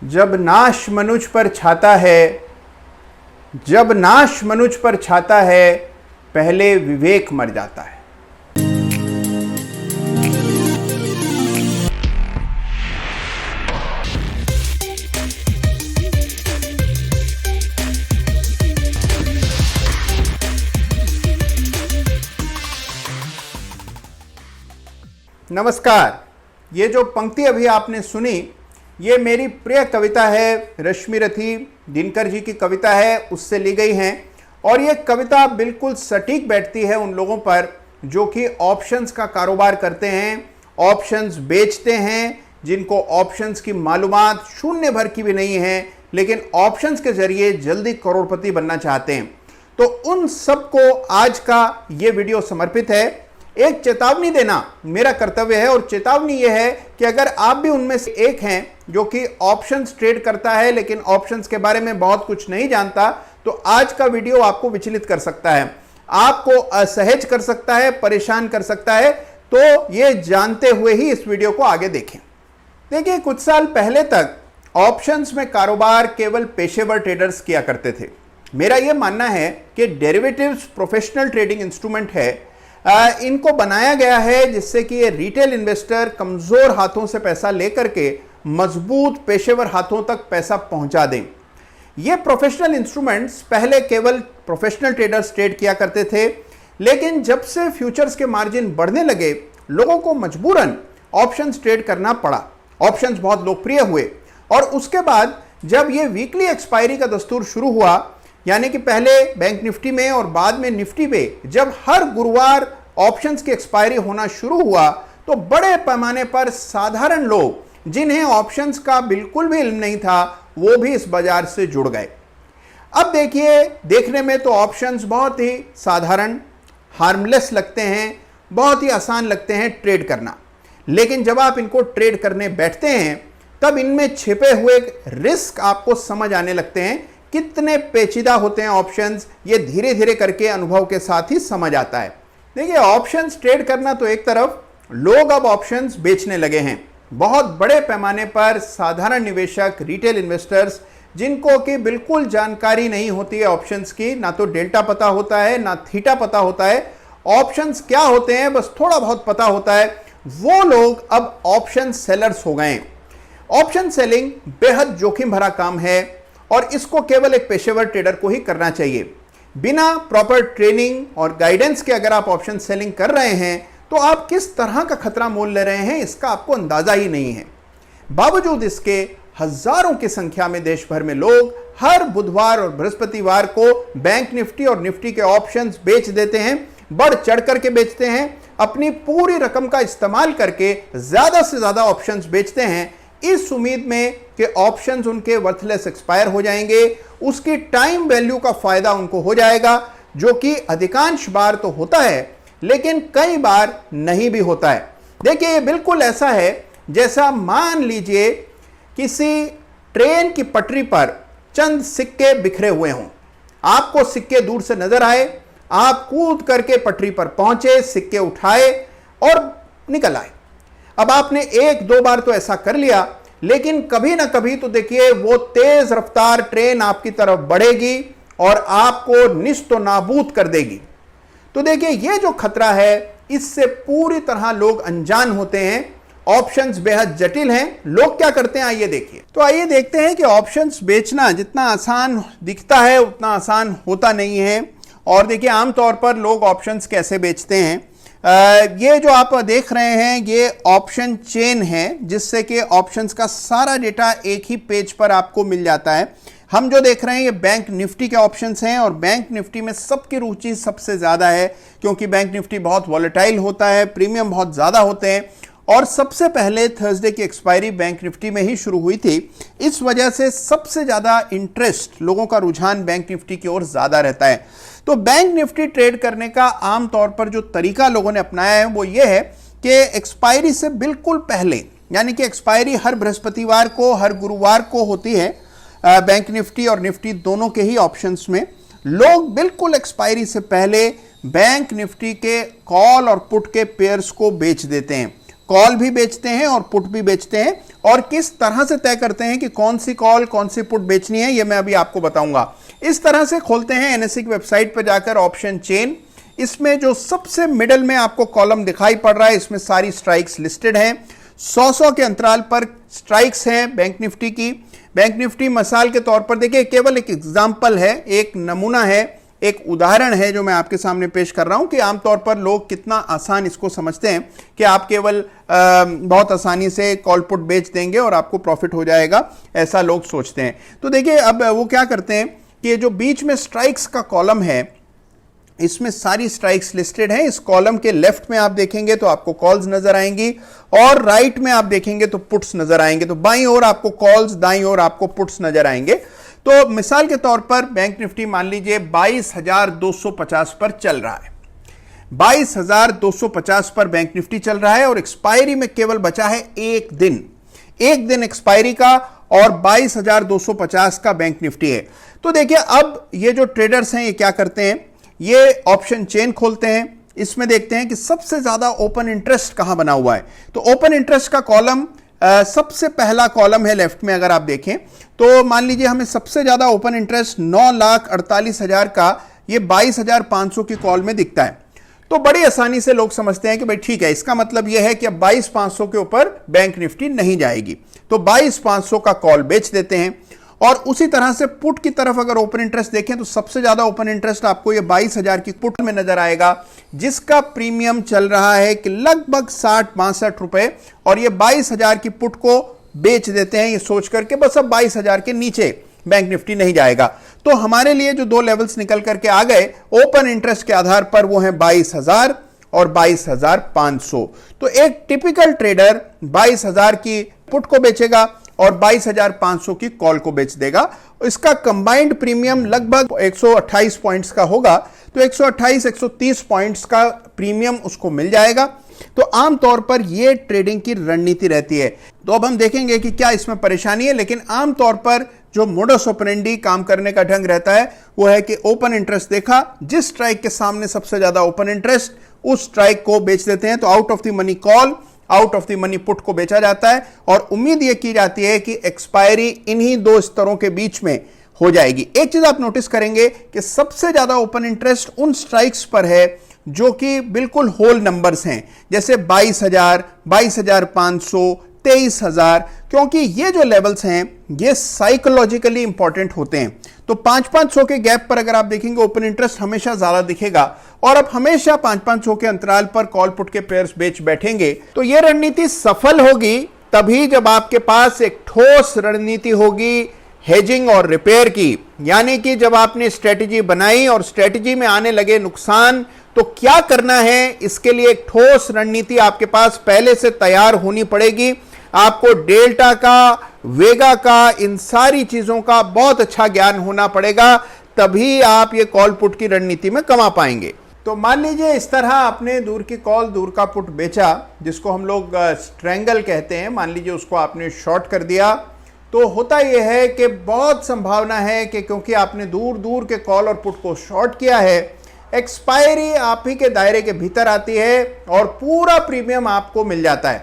जब नाश मनुज पर छाता है, जब नाश मनुज पर छाता है, पहले विवेक मर जाता है। नमस्कार। ये जो पंक्ति अभी आपने सुनी, ये मेरी प्रिय कविता है, रश्मि रथी दिनकर जी की कविता है, उससे ली गई हैं। और ये कविता बिल्कुल सटीक बैठती है उन लोगों पर जो कि ऑप्शंस का कारोबार करते हैं, ऑप्शंस बेचते हैं, जिनको ऑप्शंस की मालूमात शून्य भर की भी नहीं है, लेकिन ऑप्शंस के जरिए जल्दी करोड़पति बनना चाहते हैं। तो उन सबको आज का ये वीडियो समर्पित है। एक चेतावनी देना मेरा कर्तव्य है, और चेतावनी यह है कि अगर आप भी उनमें से एक हैं जो कि ऑप्शंस ट्रेड करता है लेकिन ऑप्शंस के बारे में बहुत कुछ नहीं जानता, तो आज का वीडियो आपको विचलित कर सकता है, आपको असहज कर सकता है, परेशान कर सकता है। तो ये जानते हुए ही इस वीडियो को आगे देखें। देखिए, कुछ साल पहले तक ऑप्शंस में कारोबार केवल पेशेवर ट्रेडर्स किया करते थे। मेरा यह मानना है कि डेरिवेटिव्स प्रोफेशनल ट्रेडिंग इंस्ट्रूमेंट है। इनको बनाया गया है जिससे कि ये रिटेल इन्वेस्टर कमजोर हाथों से पैसा लेकर के मजबूत पेशेवर हाथों तक पैसा पहुंचा दें। ये प्रोफेशनल इंस्ट्रूमेंट्स पहले केवल प्रोफेशनल ट्रेडर्स ट्रेड किया करते थे, लेकिन जब से फ्यूचर्स के मार्जिन बढ़ने लगे, लोगों को मजबूरन ऑप्शंस ट्रेड करना पड़ा। ऑप्शंस बहुत लोकप्रिय हुए, और उसके बाद जब ये वीकली एक्सपायरी का दस्तूर शुरू हुआ, यानी कि पहले बैंक निफ्टी में और बाद में निफ्टी पे जब हर गुरुवार ऑप्शंस की एक्सपायरी होना शुरू हुआ, तो बड़े पैमाने पर साधारण लोग जिन्हें ऑप्शंस का बिल्कुल भी इल्म नहीं था, वो भी इस बाजार से जुड़ गए। अब देखिए, देखने में तो ऑप्शंस बहुत ही साधारण, हार्मलेस लगते हैं, बहुत ही आसान लगते हैं ट्रेड करना, लेकिन जब आप इनको ट्रेड करने बैठते हैं तब इनमें छिपे हुए रिस्क आपको समझ आने लगते हैं। कितने पेचीदा होते हैं ऑप्शंस, ये धीरे धीरे करके अनुभव के साथ ही समझ आता है। देखिए, ऑप्शंस ट्रेड करना तो एक तरफ, लोग अब ऑप्शंस बेचने लगे हैं। बहुत बड़े पैमाने पर साधारण निवेशक, रिटेल इन्वेस्टर्स, जिनको कि बिल्कुल जानकारी नहीं होती है ऑप्शंस की, ना तो डेल्टा पता होता है ना थीटा पता होता है, ऑप्शंस क्या होते हैं बस थोड़ा बहुत पता होता है, वो लोग अब ऑप्शन सेलर्स हो गए हैं। ऑप्शन सेलिंग बेहद जोखिम भरा काम है, और इसको केवल एक पेशेवर ट्रेडर को ही करना चाहिए। बिना प्रॉपर ट्रेनिंग और गाइडेंस के अगर आप ऑप्शन सेलिंग कर रहे हैं तो आप किस तरह का खतरा मोल ले रहे हैं, इसका आपको अंदाजा ही नहीं है। बावजूद इसके हजारों की संख्या में देश भर में लोग हर बुधवार और बृहस्पतिवार को बैंक निफ्टी और निफ्टी के ऑप्शंस बेच देते हैं, बढ़ चढ़ करके बेचते हैं, अपनी पूरी रकम का इस्तेमाल करके ज्यादा से ज्यादा ऑप्शंस बेचते हैं, इस उम्मीद में कि ऑप्शंस उनके वर्थलेस एक्सपायर हो जाएंगे, उसकी टाइम वैल्यू का फायदा उनको हो जाएगा, जो कि अधिकांश बार तो होता है लेकिन कई बार नहीं भी होता है। देखिए, ये बिल्कुल ऐसा है जैसा मान लीजिए किसी ट्रेन की पटरी पर चंद सिक्के बिखरे हुए हों, आपको सिक्के दूर से नजर आए, आप कूद करके पटरी पर पहुंचे, सिक्के उठाए और निकल आए। अब आपने एक दो बार तो ऐसा कर लिया, लेकिन कभी ना कभी तो देखिए वो तेज रफ्तार ट्रेन आपकी तरफ बढ़ेगी और आपको निस्तो नाबूद कर देगी। तो देखिए, ये जो खतरा है, इससे पूरी तरह लोग अनजान होते हैं। ऑप्शंस बेहद जटिल हैं। लोग क्या करते हैं, आइए देखिए। तो आइए देखते हैं कि ऑप्शंस बेचना जितना आसान दिखता है उतना आसान होता नहीं है। और देखिए, आमतौर पर लोग ऑप्शंस कैसे बेचते हैं। ये जो आप देख रहे हैं, ये ऑप्शन चेन है, जिससे कि ऑप्शंस का सारा डेटा एक ही पेज पर आपको मिल जाता है। हम जो देख रहे हैं ये बैंक निफ्टी के ऑप्शंस हैं, और बैंक निफ्टी में सबकी रुचि सबसे ज़्यादा है, क्योंकि बैंक निफ्टी बहुत वॉलेटाइल होता है, प्रीमियम बहुत ज़्यादा होते हैं, और सबसे पहले थर्सडे की एक्सपायरी बैंक निफ्टी में ही शुरू हुई थी। इस वजह से सबसे ज़्यादा इंटरेस्ट, लोगों का रुझान बैंक निफ्टी की ओर ज़्यादा रहता है। तो बैंक निफ्टी ट्रेड करने का आमतौर पर जो तरीका लोगों ने अपनाया है वो ये है कि एक्सपायरी से बिल्कुल पहले, यानी कि एक्सपायरी हर बृहस्पतिवार को, हर गुरुवार को होती है बैंक निफ्टी और निफ्टी दोनों के ही ऑप्शंस में, लोग बिल्कुल एक्सपायरी से पहले बैंक निफ्टी के कॉल और पुट के पेयर्स को बेच देते हैं। कॉल भी बेचते हैं और पुट भी बेचते हैं। और किस तरह से तय करते हैं कि कौन सी कॉल कौन सी पुट बेचनी है, यह मैं अभी आपको बताऊंगा। इस तरह से खोलते हैं एनएसई की वेबसाइट पर जाकर ऑप्शन चेन। इसमें जो सबसे मिडल में आपको कॉलम दिखाई पड़ रहा है, इसमें सारी स्ट्राइक्स लिस्टेड हैं। 100 के अंतराल पर स्ट्राइक्स हैं बैंक निफ्टी की। बैंक निफ्टी मिसाल के तौर पर देखिए, केवल एक एग्जाम्पल है, एक नमूना है, एक उदाहरण है जो मैं आपके सामने पेश कर रहा हूं कि आमतौर पर लोग कितना आसान इसको समझते हैं कि आप केवल बहुत आसानी से कॉल पुट बेच देंगे और आपको प्रॉफिट हो जाएगा, ऐसा लोग सोचते हैं। तो देखिए अब वो क्या करते हैं कि ये जो बीच में स्ट्राइक्स का कॉलम है, इसमें सारी स्ट्राइक्स लिस्टेड हैं। इस कॉलम के लेफ्ट में आप देखेंगे तो आपको कॉल्स नजर आएंगी और राइट में आप देखेंगे तो पुट्स नजर आएंगे। तो बाईं ओर आपको कॉल्स, दाईं ओर आपको पुट्स नजर आएंगे। तो मिसाल के तौर पर बैंक निफ्टी मान लीजिए 22,250 पर चल रहा है। 22,250 पर बैंक निफ्टी चल रहा है और एक्सपायरी में केवल बचा है एक दिन एक्सपायरी का और 22,250 का बैंक निफ्टी है। तो देखिए अब ये जो ट्रेडर्स हैं ये क्या करते हैं, ये ऑप्शन चेन खोलते हैं। इसमें देखते हैं कि सबसे ज्यादा ओपन इंटरेस्ट कहां बना हुआ है। तो ओपन इंटरेस्ट का कॉलम सबसे पहला कॉलम है लेफ्ट में। अगर आप देखें तो मान लीजिए हमें सबसे ज्यादा ओपन इंटरेस्ट 9,48,000 का ये 22,500 की कॉल में दिखता है। तो बड़ी आसानी से लोग समझते हैं कि भाई ठीक है, इसका मतलब यह है कि अब 22,500 के ऊपर बैंक निफ्टी नहीं जाएगी, तो 22,500 का कॉल बेच देते हैं। और उसी तरह से पुट की तरफ अगर ओपन इंटरेस्ट देखें तो सबसे ज्यादा ओपन इंटरेस्ट आपको ये 22,000 की पुट में नजर आएगा, जिसका प्रीमियम चल रहा है कि लगभग 60-62 रुपए। और ये 22,000 की पुट को बेच देते हैं ये सोच करके बस अब 22,000 के नीचे बैंक निफ्टी नहीं जाएगा। तो हमारे लिए जो दो लेवल्स निकल करके आ गए ओपन इंटरेस्ट के आधार पर, वो है 22,000 और 22,500। तो एक टिपिकल ट्रेडर 22,000 की पुट को बेचेगा और 22,500 की कॉल को बेच देगा। इसका कंबाइंड प्रीमियम लगभग 128 पॉइंट्स का होगा, तो 128-130 पॉइंट्स का प्रीमियम उसको मिल जाएगा। तो आमतौर पर यह ट्रेडिंग की रणनीति रहती है। तो अब हम देखेंगे कि क्या इसमें परेशानी है, लेकिन आमतौर पर जो मोडस ऑपरेंडी काम करने का ढंग रहता है वो है कि ओपन इंटरेस्ट देखा, जिस स्ट्राइक के सामने सबसे ज्यादा ओपन इंटरेस्ट, उस स्ट्राइक को बेच देते हैं। तो out of the money call, out of the money put को बेचा जाता है और उम्मीद यह की जाती है कि एक्सपायरी इन्हीं दो स्तरों के बीच में हो जाएगी। एक चीज आप नोटिस करेंगे कि सबसे ज्यादा ओपन इंटरेस्ट उन स्ट्राइक्स पर है जो कि बिल्कुल होल नंबर्स हैं, जैसे 22,000, 22,500, 23,000, क्योंकि ये जो लेवल्स हैं ये साइकोलॉजिकली इंपॉर्टेंट होते हैं। तो 500-500 के गैप पर अगर आप देखेंगे ओपन इंटरेस्ट हमेशा ज्यादा दिखेगा और अब हमेशा 500-500 के अंतराल पर कॉल पुट के पेयर्स बेच बैठेंगे। तो यह रणनीति सफल होगी तभी जब आपके पास एक ठोस रणनीति होगी हेजिंग और रिपेयर की, यानी कि जब आपने स्ट्रेटेजी बनाई और स्ट्रेटेजी में आने लगे नुकसान, तो क्या करना है, इसके लिए एक ठोस रणनीति आपके पास पहले से तैयार होनी पड़ेगी। आपको डेल्टा का, वेगा का, इन सारी चीजों का बहुत अच्छा ज्ञान होना पड़ेगा, तभी आप ये कॉल पुट की रणनीति में कमा पाएंगे। तो मान लीजिए इस तरह आपने दूर की कॉल, दूर का पुट बेचा, जिसको हम लोग स्ट्रैंगल कहते हैं, मान लीजिए उसको आपने शॉर्ट कर दिया। तो होता यह है कि बहुत संभावना है कि क्योंकि आपने दूर दूर के कॉल और पुट को शॉर्ट किया है, एक्सपायरी आप ही के दायरे के भीतर आती है और पूरा प्रीमियम आपको मिल जाता है।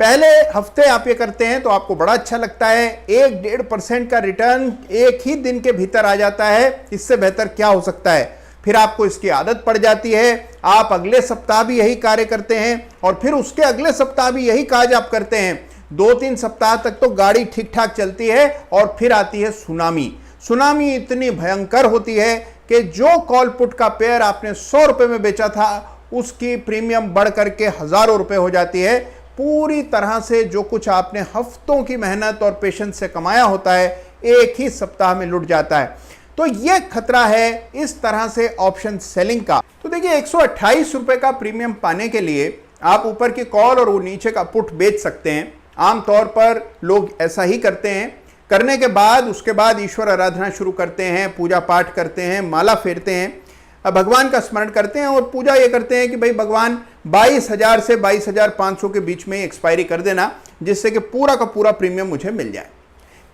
पहले हफ्ते आप ये करते हैं तो आपको बड़ा अच्छा लगता है, 1-1.5% का रिटर्न एक ही दिन के भीतर आ जाता है, इससे बेहतर क्या हो सकता है। फिर आपको इसकी आदत पड़ जाती है, आप अगले सप्ताह भी यही कार्य करते हैं और फिर उसके अगले सप्ताह भी यही काज आप करते हैं। 2-3 सप्ताह तक तो गाड़ी ठीक ठाक चलती है और फिर आती है सुनामी। सुनामी इतनी भयंकर होती है कि जो कॉल पुट का पेयर आपने 100 रुपए में बेचा था उसकी प्रीमियम बढ़ करके हजारों रुपए हो जाती है। पूरी तरह से जो कुछ आपने हफ्तों की मेहनत और पेशेंस से कमाया होता है एक ही सप्ताह में लुट जाता है। तो यह खतरा है इस तरह से ऑप्शन सेलिंग का। तो देखिए 128 रुपए का प्रीमियम पाने के लिए आप ऊपर की कॉल और वो नीचे का पुट बेच सकते हैं। आमतौर पर लोग ऐसा ही करते हैं। करने के बाद उसके बाद ईश्वर आराधना शुरू करते हैं, पूजा पाठ करते हैं, माला फेरते हैं, भगवान का स्मरण करते हैं और पूजा ये करते हैं कि भाई भगवान 22,000 से 22,500 के बीच में एक्सपायरी कर देना, जिससे कि पूरा का पूरा प्रीमियम मुझे मिल जाए।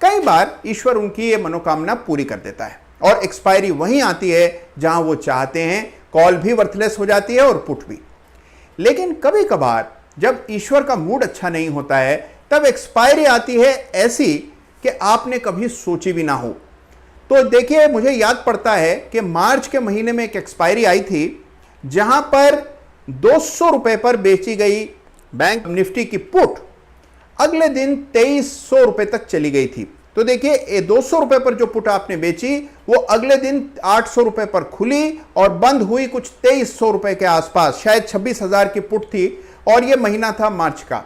कई बार ईश्वर उनकी ये मनोकामना पूरी कर देता है और एक्सपायरी वहीं आती है जहां वो चाहते हैं। कॉल भी वर्थलेस हो जाती है और पुट भी। लेकिन कभी कभार जब ईश्वर का मूड अच्छा नहीं होता है तब एक्सपायरी आती है ऐसी कि आपने कभी सोची भी ना हो। तो देखिए, मुझे याद पड़ता है कि मार्च के महीने में एक एक्सपायरी आई थी जहां पर 200 रुपए पर बेची गई बैंक निफ्टी की पुट अगले दिन 2300 रुपए तक चली गई थी। तो देखिए, 200 रुपए पर जो पुट आपने बेची वो अगले दिन 800 रुपए पर खुली और बंद हुई कुछ 2300 रुपए के आसपास, शायद 26,000 की पुट थी और यह महीना था मार्च का।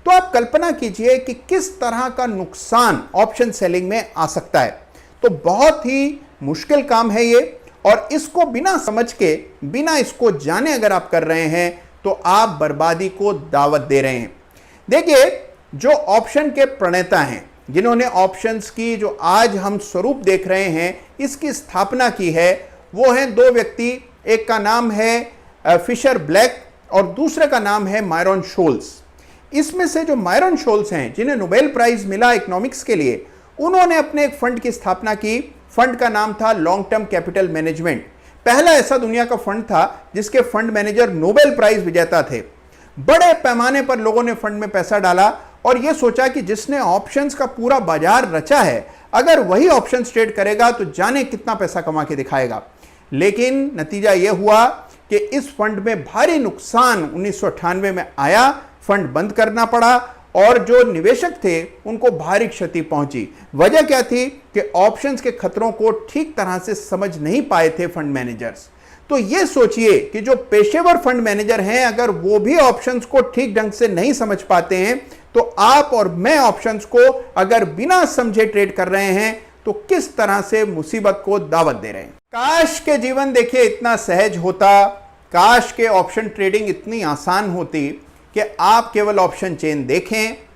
तो आप कल्पना कीजिए कि किस तरह का नुकसान ऑप्शन सेलिंग में आ सकता है। तो बहुत ही मुश्किल काम है ये, और इसको बिना समझ के, बिना इसको जाने अगर आप कर रहे हैं तो आप बर्बादी को दावत दे रहे हैं। देखिए, जो ऑप्शन के प्रणेता हैं, जिन्होंने ऑप्शंस की जो आज हम स्वरूप देख रहे हैं इसकी स्थापना की है, वो हैं दो व्यक्ति। एक का नाम है फिशर ब्लैक और दूसरे का नाम है मायरन शोल्स। इसमें से जो मायरन शोल्स हैं, जिन्हें नोबेल प्राइज मिला इकोनॉमिक्स के लिए, उन्होंने अपने एक फंड की स्थापना की। फंड का नाम था लॉन्ग टर्म कैपिटल मैनेजमेंट। पहला ऐसा दुनिया का फंड था जिसके फंड मैनेजर नोबेल प्राइज विजेता थे। बड़े पैमाने पर लोगों ने फंड में पैसा डाला और यह सोचा कि जिसने ऑप्शंस का पूरा बाजार रचा है, अगर वही ऑप्शंस ट्रेड करेगा तो जाने कितना पैसा कमा के दिखाएगा। लेकिन नतीजा यह हुआ कि इस फंड में भारी नुकसान 1998 में आया, फंड बंद करना पड़ा और जो निवेशक थे उनको भारी क्षति पहुंची। वजह क्या थी कि ऑप्शंस के खतरों को ठीक तरह से समझ नहीं पाए थे फंड मैनेजर्स। तो ये सोचिए कि जो पेशेवर फंड मैनेजर हैं, अगर वो भी ऑप्शंस को ठीक ढंग से नहीं समझ पाते हैं, तो आप और मैं ऑप्शंस को अगर बिना समझे ट्रेड कर रहे हैं तो किस तरह से मुसीबत को दावत दे रहे हैं। काश के जीवन देखिए इतना सहज होता, काश के ऑप्शन ट्रेडिंग इतनी आसान होती कि आप केवल ऑप्शन चेन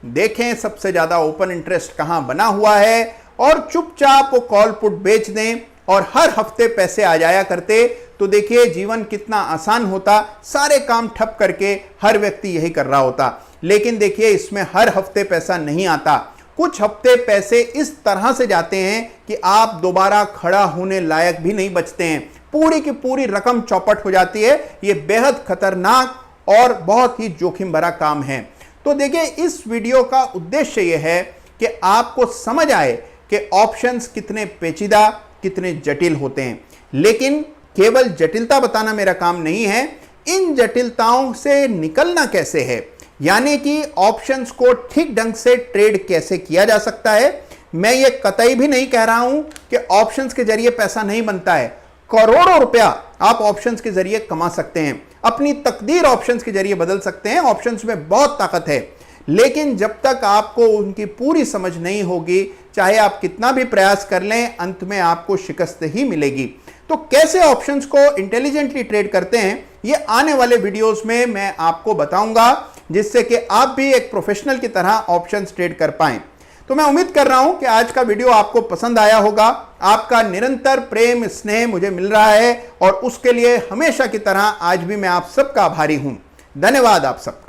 देखें सबसे ज्यादा ओपन इंटरेस्ट कहां बना हुआ है और चुपचाप वो कॉल पुट बेच दें और हर हफ्ते पैसे आ जाया करते। तो देखिए जीवन कितना आसान होता, सारे काम ठप करके हर व्यक्ति यही कर रहा होता। लेकिन देखिए, इसमें हर हफ्ते पैसा नहीं आता। कुछ हफ्ते पैसे इस तरह से जाते हैं कि आप दोबारा खड़ा होने लायक भी नहीं बचते हैं, पूरी की पूरी रकम चौपट हो जाती है। यह बेहद खतरनाक और बहुत ही जोखिम भरा काम है। तो देखिए, इस वीडियो का उद्देश्य यह है कि आपको समझ आए कि ऑप्शंस कितने पेचीदा, कितने जटिल होते हैं। लेकिन केवल जटिलता बताना मेरा काम नहीं है, इन जटिलताओं से निकलना कैसे है, यानी कि ऑप्शंस को ठीक ढंग से ट्रेड कैसे किया जा सकता है। मैं ये कतई भी नहीं कह रहा हूं कि ऑप्शंस के जरिए पैसा नहीं बनता है। करोड़ों रुपया आप ऑप्शंस के जरिए कमा सकते हैं, अपनी तकदीर ऑप्शंस के जरिए बदल सकते हैं। ऑप्शंस में बहुत ताकत है, लेकिन जब तक आपको उनकी पूरी समझ नहीं होगी, चाहे आप कितना भी प्रयास कर लें, अंत में आपको शिकस्त ही मिलेगी। तो कैसे ऑप्शंस को इंटेलिजेंटली ट्रेड करते हैं, ये आने वाले वीडियोस में मैं आपको बताऊंगा, जिससे कि आप भी एक प्रोफेशनल की तरह ऑप्शंस ट्रेड कर पाएं। तो मैं उम्मीद कर रहा हूं कि आज का वीडियो आपको पसंद आया होगा। आपका निरंतर प्रेम स्नेह मुझे मिल रहा है और उसके लिए हमेशा की तरह आज भी मैं आप सबका आभारी हूं। धन्यवाद आप सबका।